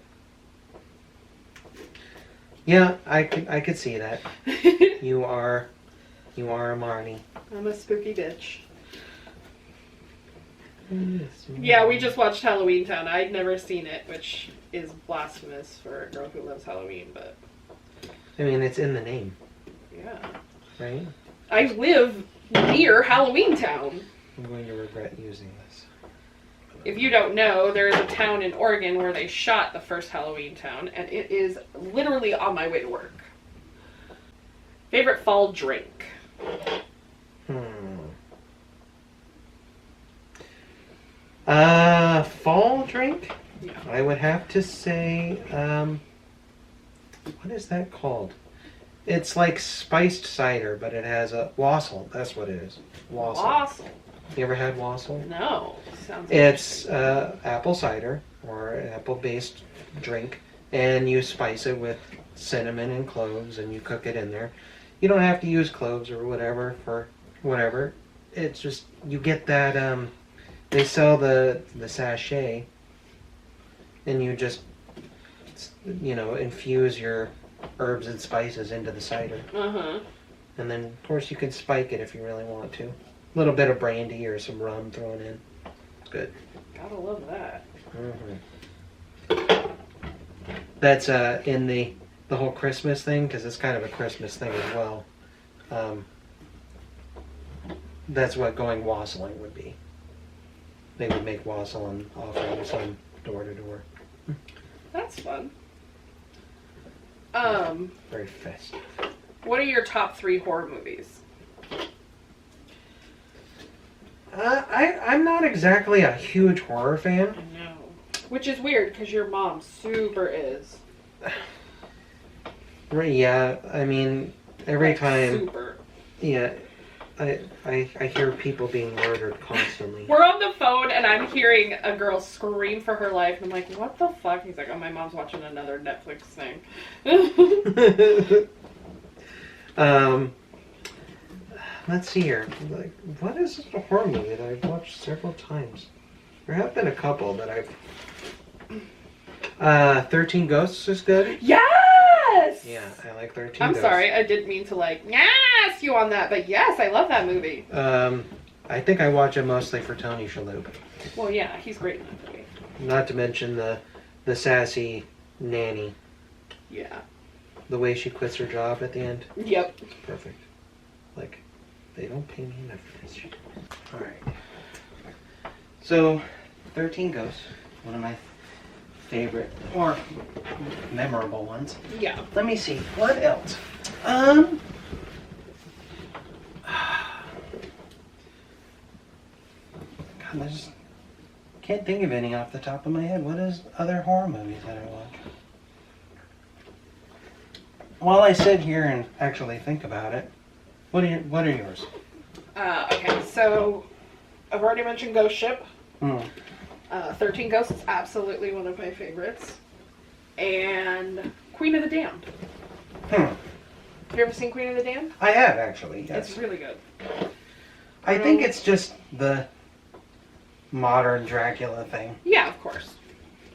Yeah, I could see that. You are a Marnie. I'm a spooky bitch. Yeah, we just watched Halloween Town. I'd never seen it, which is blasphemous for a girl who loves Halloween, but I mean, it's in the name, yeah. right? I live near Halloween Town. I'm going to regret using this. If you don't know, there is a town in Oregon where they shot the first Halloween Town, and it is literally on my way to work. Favorite fall drink? Fall drink? Yeah. I would have to say, what is that called? It's like spiced cider, but it has a wassail. That's what it is. Wassail. Wassail. You ever had wassail? No. Sounds It's apple cider or an apple-based drink, and you spice it with cinnamon and cloves, and you cook it in there. You don't have to use cloves or whatever for whatever. It's just you get that. They sell the sachet, and you just infuse your herbs and spices into the cider. Uh-huh. And then, of course, you can spike it if you really want to. A little bit of brandy or some rum thrown in. It's good. Gotta love that. Mm-hmm. That's in the whole Christmas thing, because it's kind of a Christmas thing as well. That's what going wassailing would be. They would make wassail and offer some door to door. That's fun. Very festive. What are your top 3 horror movies? I'm not exactly a huge horror fan. I know. Which is weird, because your mom super is. Right, yeah, I mean, every Like, time... Super. Yeah, I hear people being murdered constantly. We're on the phone, and I'm hearing a girl scream for her life, and I'm like, what the fuck? He's like, oh, my mom's watching another Netflix thing. Let's see here. Like, what is a horror movie that I've watched several times? There have been a couple that I've... 13 Ghosts is good. Yes! Yeah, I like 13 I'm Ghosts. sorry, I didn't mean to, yes you on that, but yes, I love that movie. I think I watch it mostly for Tony Shalhoub. Well, yeah, he's great in that movie. Not to mention the sassy nanny. Yeah. The way she quits her job at the end. Yep. It's perfect. Like, they don't pay me enough for this shit. Alright. So, 13 Ghosts. One of my favorite, or memorable ones. Yeah. Let me see. What else? God, I just can't think of any off the top of my head. What is other horror movies that I watch? While I sit here and actually think about it, what are yours? Okay, so I've already mentioned Ghost Ship. 13 Ghosts is absolutely one of my favorites. And Queen of the Damned. Have you ever seen Queen of the Damned? I have, actually, yes. It's really good. I think it's just the modern Dracula thing. Yeah, of course.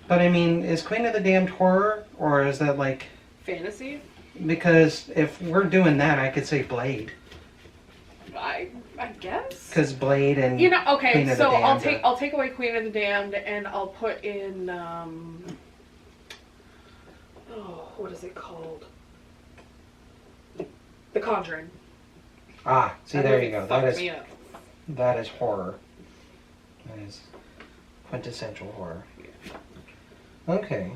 But I mean, is Queen of the Damned horror, or is that like Fantasy? because if we're doing that, I could say Blade. I guess. Because Blade and You know, okay, Queen of so the Damned I'll take away Queen of the Damned and I'll put in what is it called? The Conjuring. Ah, see, That there movie you go. fucked me up. That is horror. That is quintessential horror. Okay.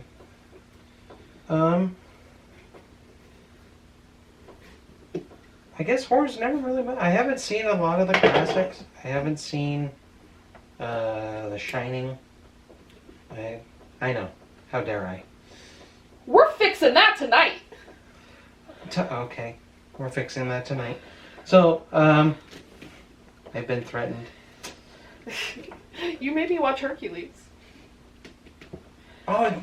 I guess horror's never really been. I haven't seen a lot of the classics. I haven't seen The Shining. I know. How dare I? We're fixing that tonight. Okay. We're fixing that tonight. So, I've been threatened. You made me watch Hercules. Oh,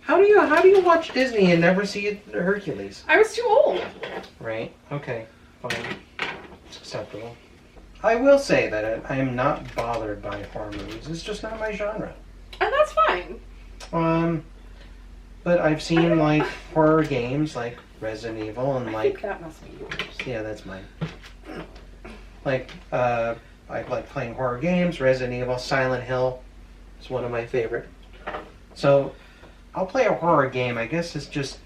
how do you watch Disney and never see Hercules? I was too old. Right. Okay. Fine. It's acceptable. I will say that I am not bothered by horror movies. It's just not my genre. And that's fine. But I've seen like horror games like Resident Evil and I like think that must be yours. yeah, that's mine. Like I like playing horror games. Resident Evil, Silent Hill is one of my favorite. So I'll play a horror game. I guess it's just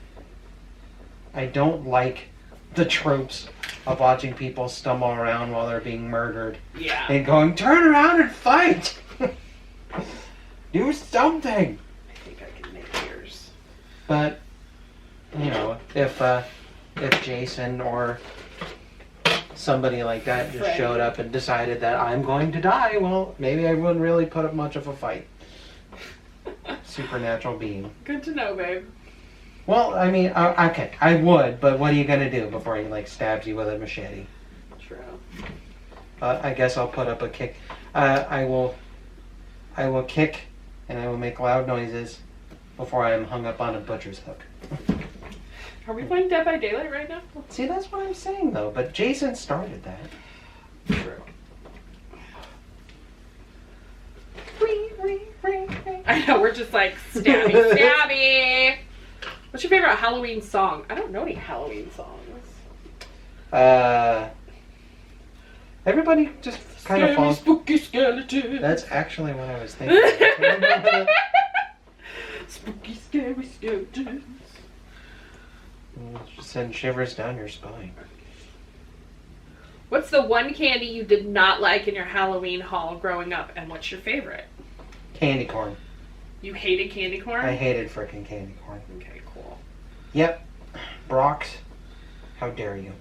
I don't like the tropes of watching people stumble around while they're being murdered Yeah. and going, turn around and fight! Do something! I think I can make yours. But, you know, if Jason or somebody like that just Freddy. showed up and decided that I'm going to die, well, maybe I wouldn't really put up much of a fight. Supernatural being. Good to know, babe. Well, I mean, okay, I would, but what are you gonna do before he like stabs you with a machete? True. I guess I'll put up a kick. I will kick, and I will make loud noises before I am hung up on a butcher's hook. Are we playing Dead by Daylight right now? See, that's what I'm saying though. But Jason started that. True. I know, we're just like, stabby, stabby! What's your favorite Halloween song? I don't know any Halloween songs. Everybody just kind of falls. Spooky skeleton. That's actually what I was thinking. Spooky, scary skeletons. Send shivers down your spine. What's the one candy you did not like in your Halloween haul growing up, and what's your favorite? Candy corn. You hated candy corn? I hated frickin' candy corn. Okay, cool. Yep. Brock's. How dare you?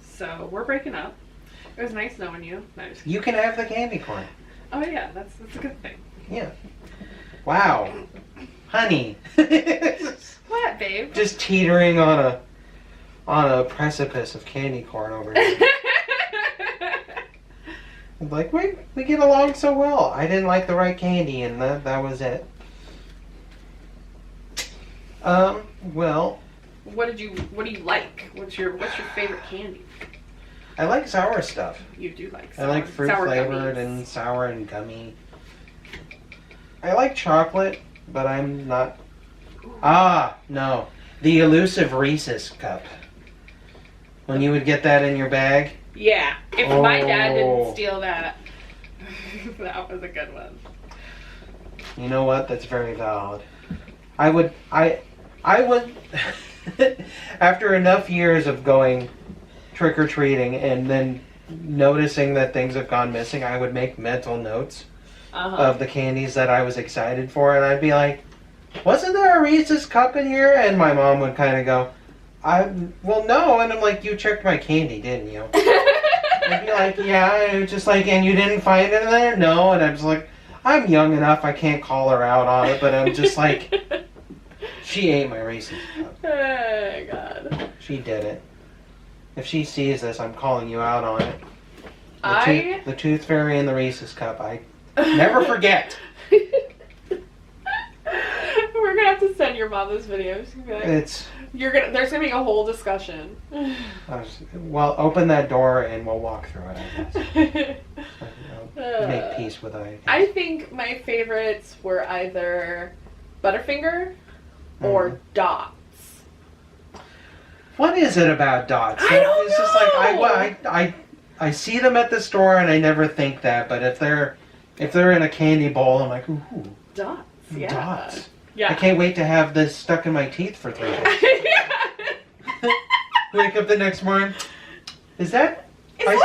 So, we're breaking up. It was nice knowing you. Nice. You can have the candy corn. Oh yeah, that's a good thing. Yeah. Wow. Honey. What, babe? Just teetering on a precipice of candy corn over here. Like, we get along so well. I didn't like the right candy, and that was it. Well. What do you like? What's your favorite candy? I like sour stuff. You do like I sour. like fruit sour flavored gummies. and sour and gummy. I like chocolate, but I'm not. Ah, no. The elusive Reese's cup. When you would get that in your bag. Yeah. If my dad Oh. didn't steal that, that was a good one. You know what? That's very valid. I would after enough years of going trick-or-treating and then noticing that things have gone missing, I would make mental notes of the candies that I was excited for, and I'd be like, wasn't there a Reese's cup in here? And my mom would kind of go, well, no. And I'm like, you checked my candy, didn't you? I'd be like, yeah. And just like, and you didn't find it in there? No. And I'm just like, I'm young enough, I can't call her out on it, but I'm just like, she ate my Reese's cup. Oh, God. She did it. If she sees this, I'm calling you out on it. The Tooth Fairy and the Reese's cup. I never forget. We're gonna have to send your mom this video. She's gonna be like, there's gonna be a whole discussion. Well, open that door and we'll walk through it, I guess. make peace with it. I think my favorites were either Butterfinger or Dots. What is it about dots? I don't it's just like I see them at the store and I never think that, but if they're in a candy bowl, I'm like, ooh, Dots. Yeah. dots. Yeah. I can't wait to have this stuck in my teeth for 3 days. Wake up the next morning. I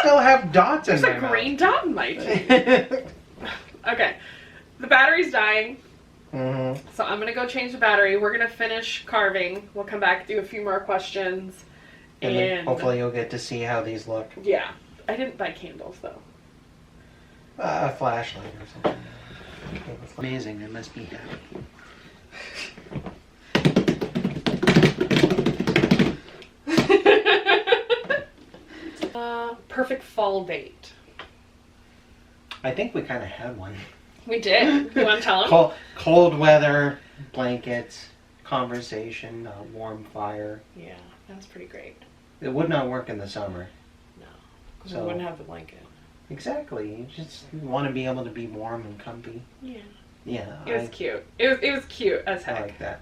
still have dots in my There's a green dot in my teeth. Okay. The battery's dying. Mm-hmm. So I'm going to go change the battery. We're going to finish carving. We'll come back, do a few more questions. And then hopefully you'll get to see how these look. Yeah. I didn't buy candles, though. A flashlight or something. Amazing. It must be happy. Perfect fall date. I think we kind of had one. We did. You want to tell them? Cold weather, blankets, conversation, warm fire. Yeah, that was pretty great. It would not work in the summer. No, because we wouldn't have the blanket. Exactly. You just want to be able to be warm and comfy. Yeah. Yeah. It was cute. It was cute as heck. I like that.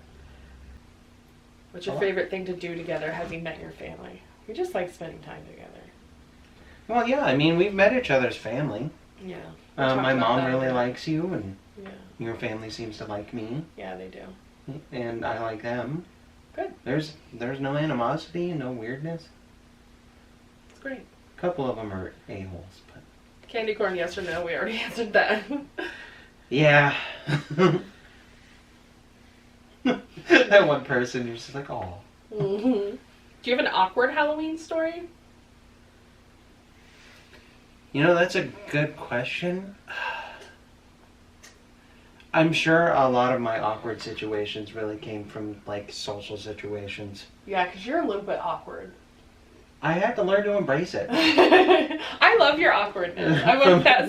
What's your favorite thing to do together? Have you met your family? We just like spending time together. Well, yeah. I mean, we've met each other's family. Yeah. My mom really likes you, and yeah. your family seems to like me. Yeah, they do. And I like them. Good. There's no animosity, no weirdness. It's great. A couple of them are a-holes, but... Candy corn, yes or no? We already answered that. Yeah. That one person, you're just like, oh. Mm-hmm. Do you have an awkward Halloween story? You know, that's a good question. I'm sure a lot of my awkward situations really came from, like, social situations. Yeah, because you're a little bit awkward. I had to learn to embrace it. I love your awkwardness.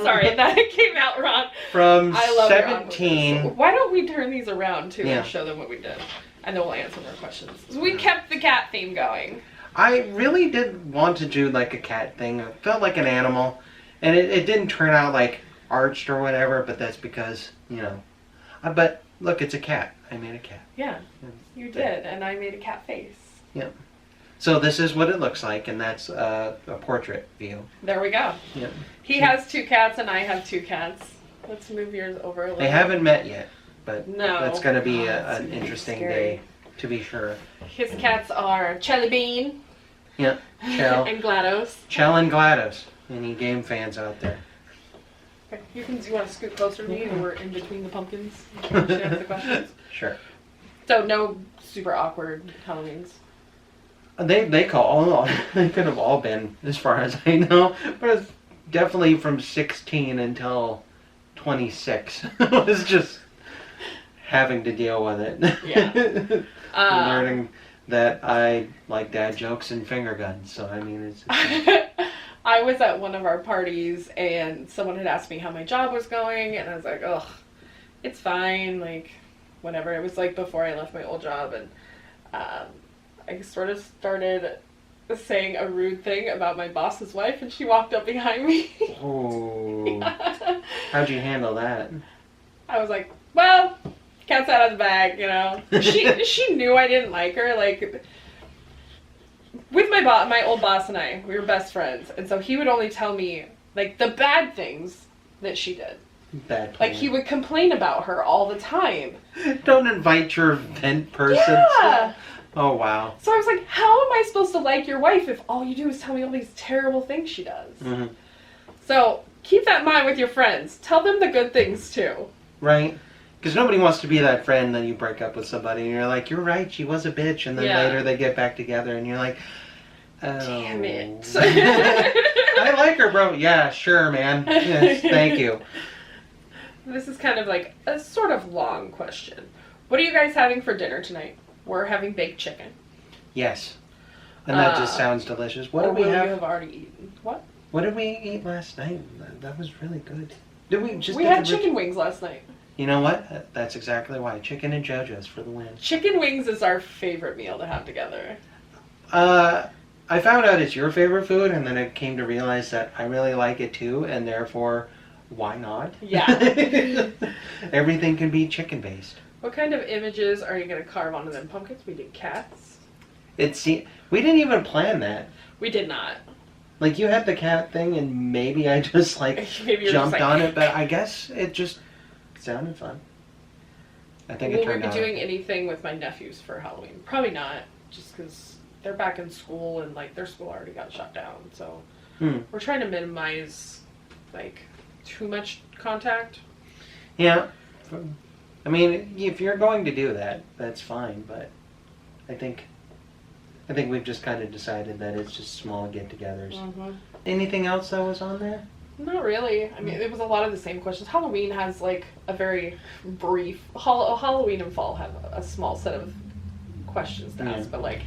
Sorry, that came out wrong. From I love 17... Why don't we turn these around, too, Yeah. and show them what we did? And then we'll answer more questions. So we kept the cat theme going. I really did want to do, like, a cat thing. It felt like an animal. And it didn't turn out, like, arched or whatever, but that's because, you know... but, look, it's a cat. I made a cat. Yeah, you did, and I made a cat face. Yep. So this is what it looks like, and that's a portrait view. There we go. Yep. He has 2 cats, and I have 2 cats. Let's move yours over a little. They haven't met yet, but no. that's going to be an interesting day, to be sure. His cats are Chelly Bean. Yep. Chell. And GLaDOS. Chell and GLaDOS. Any game fans out there? Okay. You want to scoot closer to me, and we're in between the pumpkins? Should I ask the questions? Sure. So no super awkward Halloweens. They could have all been, as far as I know, but it's definitely from 16 until 26. It was just having to deal with it. Yeah. Learning that I like dad jokes and finger guns, so I mean it's I was at one of our parties and someone had asked me how my job was going, and I was like, ugh, it's fine, like, whatever. It was like before I left my old job, and I sort of started saying a rude thing about my boss's wife, and she walked up behind me. Oh. Yeah. How'd you handle that? I was like, well, cat's out of the bag, you know. She knew I didn't like her, like... With my old boss and I, we were best friends, and so he would only tell me, like, the bad things that she did. Bad. Like, he would complain about her all the time. Don't invite your vent person. Yeah. Oh, wow. So I was like, how am I supposed to like your wife if all you do is tell me all these terrible things she does? Mm-hmm. So keep that in mind with your friends. Tell them the good things, too. Right. Because nobody wants to be that friend that you break up with somebody and you're like, you're right, she was a bitch. And then later they get back together and you're like, oh. Damn it. I like her, bro. Yeah, sure, man. Yes, thank you. This is kind of like a sort of long question. What are you guys having for dinner tonight? We're having baked chicken. Yes. And that just sounds delicious. What did we have? You have already eaten. What? What did we eat last night? That was really good. Did we just? We had chicken wings last night. You know what? That's exactly why. Chicken and JoJo's for the win. Chicken wings is our favorite meal to have together. I found out it's your favorite food, and then I came to realize that I really like it too, and therefore why not? Yeah. Everything can be chicken based. What kind of images are you going to carve onto them pumpkins? We did cats. We didn't even plan that. We did not. Like, you had the cat thing, and maybe I just, like, Maybe jumped on it, but I guess it just sounded fun. I think it turned out. Will we be doing anything with my nephews for Halloween? Probably not, just because they're back in school, and, like, their school already got shut down, so we're trying to minimize, like, too much contact. Yeah. I mean, if you're going to do that, that's fine, but I think we've just kind of decided that it's just small get-togethers. Mm-hmm. Anything else that was on there? Not really. I mean, it was a lot of the same questions. Halloween has, like, a very brief... Halloween and fall have a small set of questions to ask, but, like,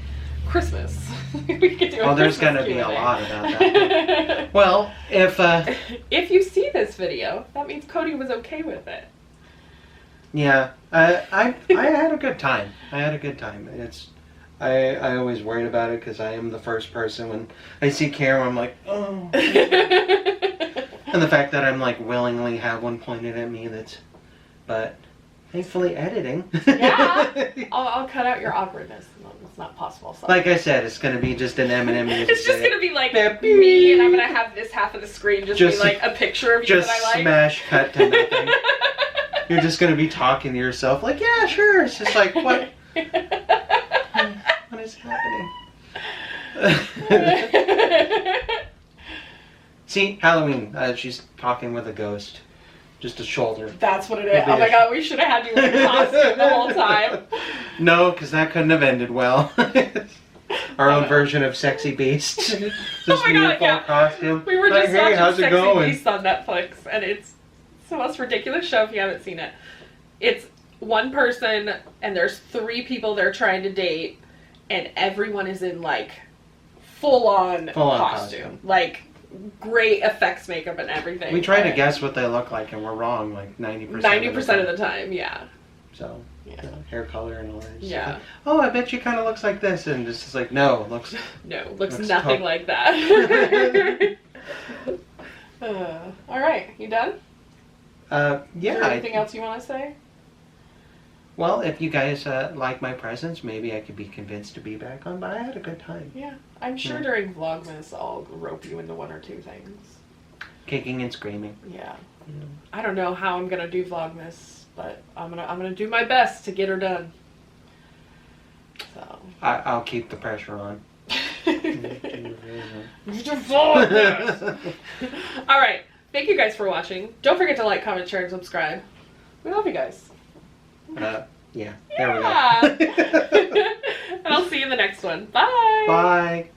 Christmas. We could do a there's going to be a lot about that. Well, if you see this video, that means Cody was okay with it. Yeah. I had a good time. I always worried about it because I am the first person when I see camera, I'm like, oh. And the fact that I'm like willingly have one pointed at me, but thankfully editing. Yeah, I'll cut out your awkwardness. No, it's not possible. So. Like I said, it's gonna be just an M&M music. It's just gonna be like me, and I'm gonna have this half of the screen just be like a picture of you that I like. Just smash cut to nothing. You're just gonna be talking to yourself like, yeah, sure. It's just like, what? What is happening? See, Halloween. She's talking with a ghost. Just a shoulder. That's what it is. Oh my god, we should have had you in costume the whole time. No, because that couldn't have ended well. Our own version of Sexy Beast. Just oh my god, full costume. We were just like, watching Sexy Beast on Netflix, and it's the most ridiculous show if you haven't seen it. It's one person, and there's 3 people they're trying to date, and everyone is in, like, full-on costume. Like, great effects, makeup, and everything. We try to guess what they look like, and we're wrong, like, 90%. 90% of the time, yeah. So, yeah. Hair color and all that. Yeah. Like, oh, I bet she kind of looks like this, and just like, no, looks nothing like that. All right, you done? Yeah. Is there anything else you want to say? Well, if you guys like my presence, maybe I could be convinced to be back on, but I had a good time. Yeah. I'm sure during Vlogmas I'll rope you into 1 or 2 things. Kicking and screaming. Yeah. I don't know how I'm gonna do Vlogmas, but I'm gonna do my best to get her done. So I'll keep the pressure on. All right. Thank you guys for watching. Don't forget to like, comment, share, and subscribe. We love you guys. Yeah. There we go. And I'll see you in the next one. Bye. Bye.